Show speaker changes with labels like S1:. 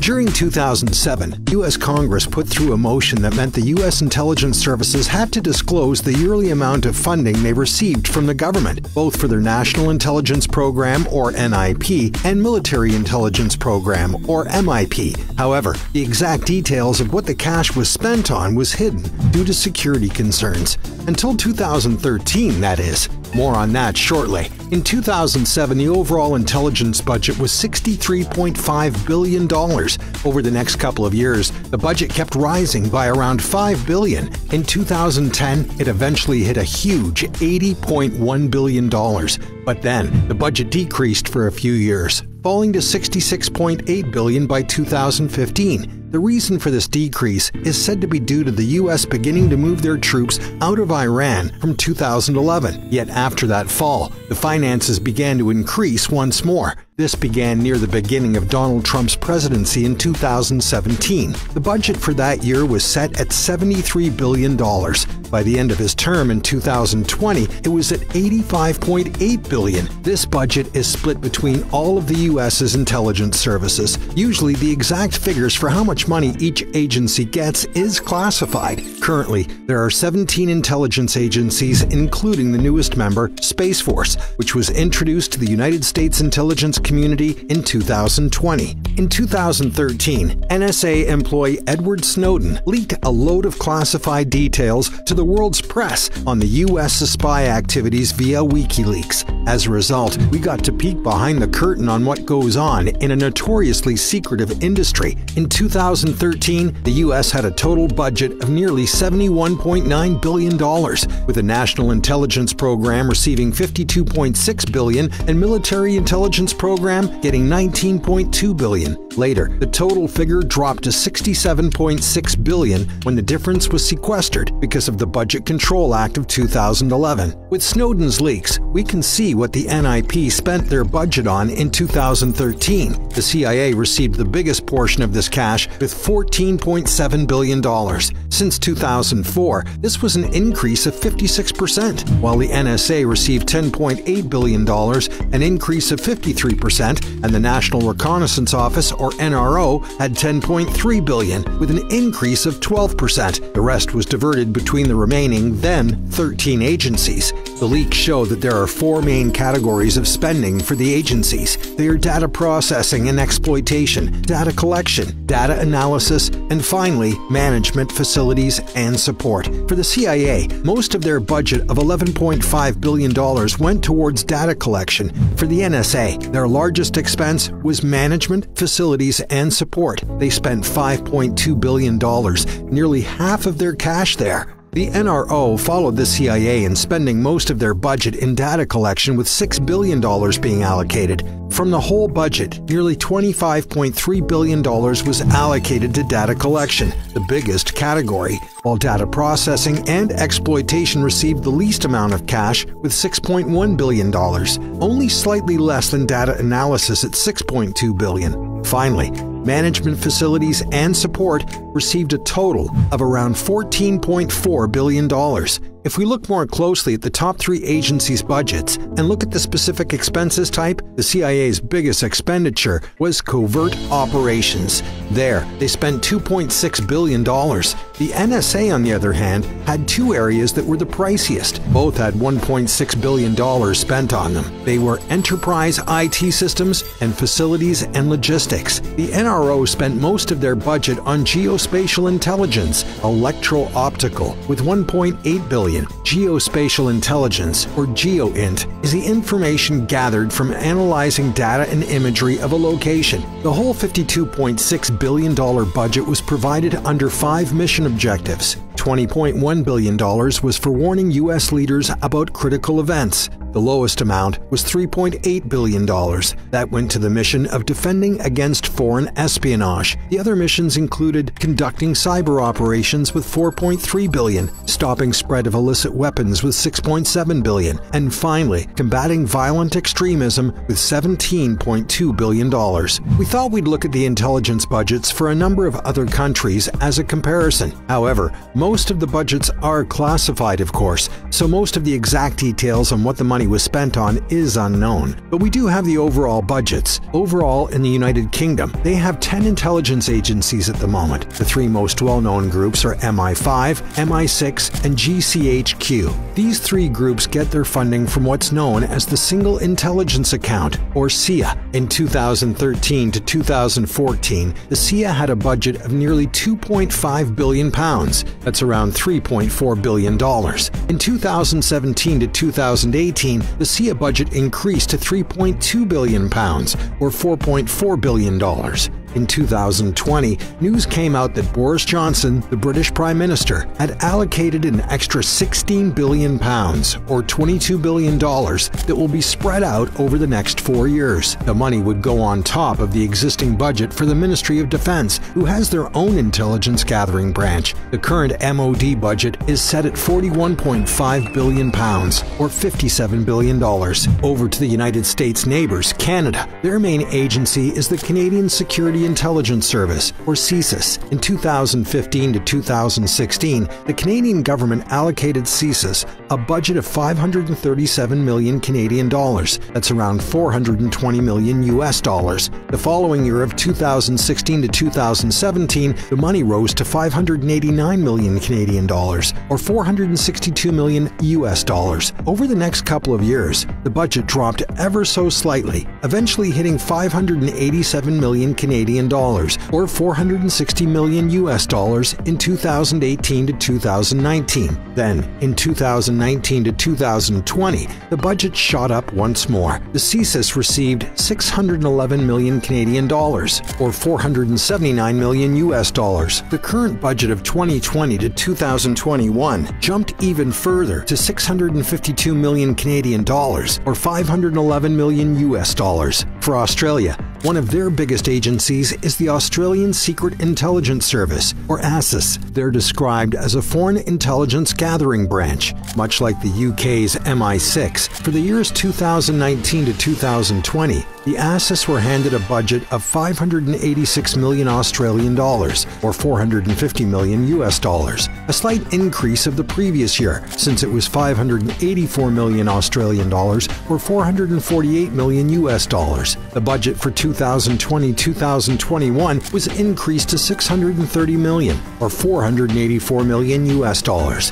S1: During 2007, U.S. Congress put through a motion that meant the U.S. intelligence services had to disclose the yearly amount of funding they received from the government, both for their National Intelligence Program, or NIP, and Military Intelligence Program, or MIP. However, the exact details of what the cash was spent on was hidden due to security concerns. Until 2013, that is. More on that shortly. In 2007, the overall intelligence budget was $63.5 billion. Over the next couple of years, the budget kept rising by around $5 billion. In 2010, it eventually hit a huge $80.1 billion. But then, the budget decreased for a few years, falling to $66.8 billion by 2015. The reason for this decrease is said to be due to the U.S. beginning to move their troops out of Iran from 2011. Yet after that fall, the finances began to increase once more. This began near the beginning of Donald Trump's presidency in 2017. The budget for that year was set at $73 billion. By the end of his term in 2020, it was at $85.8 billion. This budget is split between all of the U.S.'s intelligence services. Usually, the exact figures for how much money each agency gets is classified. Currently, there are 17 intelligence agencies, including the newest member, Space Force, which was introduced to the United States intelligence community in 2020. In 2013, NSA employee Edward Snowden leaked a load of classified details to the world's press on the U.S. spy activities via WikiLeaks. As a result, we got to peek behind the curtain on what goes on in a notoriously secretive industry. In 2013, the U.S. had a total budget of nearly $71.9 billion, with the National Intelligence Program receiving $52.6 billion and Military Intelligence Program getting $19.2 billion. Later, the total figure dropped to $67.6 billion when the difference was sequestered because of the Budget Control Act of 2011. With Snowden's leaks, we can see what the NIP spent their budget on in 2013. The CIA received the biggest portion of this cash with $14.7 billion. Since 2004, this was an increase of 56%, while the NSA received $10.8 billion, an increase of 53%, and the National Reconnaissance Office, or NRO, had $10.3 billion, with an increase of 12%. The rest was diverted between the remaining, then 13 agencies. The leaks show that there are four main categories of spending for the agencies. They are data processing and exploitation, data collection, data analysis, and finally, management, facilities, and support. For the CIA, most of their budget of $11.5 billion went towards data collection. For the NSA, their largest expense was management, facilities, and support. They spent $5.2 billion, nearly half of their cash there. The NRO followed the CIA in spending most of their budget in data collection, with $6 billion being allocated. From the whole budget, nearly $25.3 billion was allocated to data collection, the biggest category, while data processing and exploitation received the least amount of cash, with $6.1 billion, only slightly less than data analysis at $6.2 billion. Finally, management, facilities, and support received a total of around $14.4 billion. If we look more closely at the top three agencies' budgets and look at the specific expenses type, the CIA's biggest expenditure was covert operations. There, they spent $2.6 billion. The NSA, on the other hand, had two areas that were the priciest. Both had $1.6 billion spent on them. They were enterprise IT systems and facilities and logistics. The NRO spent most of their budget on geospatial intelligence, electro-optical, with $1.8 billion. Geospatial intelligence, or GeoInt, is the information gathered from analyzing data and imagery of a location. The whole $52.6 billion budget was provided under 5 mission objectives. $20.1 billion was for warning U.S. leaders about critical events. The lowest amount was $3.8 billion. That went to the mission of defending against foreign espionage. The other missions included conducting cyber operations with $4.3 billion, stopping spread of illicit weapons with $6.7 billion, and finally, combating violent extremism with $17.2 billion. We thought we'd look at the intelligence budgets for a number of other countries as a comparison. However, most of the budgets are classified, of course, so most of the exact details on what the money money was spent on is unknown, but we do have the overall budgets. Overall, in the United Kingdom, they have 10 intelligence agencies at the moment. The three most well-known groups are MI5, MI6, and GCHQ. These three groups get their funding from what's known as the Single Intelligence Account, or SIA. In 2013 to 2014, the SIA had a budget of nearly £2.5 billion. That's around $3.4 billion. In 2017 to 2018, the SIA budget increased to £3.2 billion, or $4.4 billion. In 2020, news came out that Boris Johnson, the British Prime Minister, had allocated an extra £16 billion, or $22 billion, that will be spread out over the next 4 years. The money would go on top of the existing budget for the Ministry of Defense, who has their own intelligence gathering branch. The current MOD budget is set at £41.5 billion, or $57 billion. Over to the United States neighbors, Canada. Their main agency is the Canadian Security Intelligence Service, or CSIS. In 2015 to 2016, the Canadian government allocated CSIS a budget of 537 million Canadian dollars. That's around 420 million US dollars. The following year of 2016 to 2017, the money rose to 589 million Canadian dollars, or 462 million US dollars. Over the next couple of years, the budget dropped ever so slightly, eventually hitting 587 million Canadian dollars, or 460 million US dollars in 2018 to 2019. Then, in 2019 to 2020, the budget shot up once more. The CSIS received 611 million Canadian dollars, or 479 million US dollars. The current budget of 2020 to 2021 jumped even further to 652 million Canadian dollars, or 511 million US dollars. For Australia, one of their biggest agencies is the Australian Secret Intelligence Service, or ASIS. They're described as a foreign intelligence gathering branch, much like the UK's MI6. For the years 2019 to 2020, the ASIS were handed a budget of 586 million Australian dollars, or 450 million US dollars, a slight increase of the previous year, since it was 584 million Australian dollars, or 448 million US dollars. The budget for 2020-2021 was increased to 630 million, or 484 million US dollars.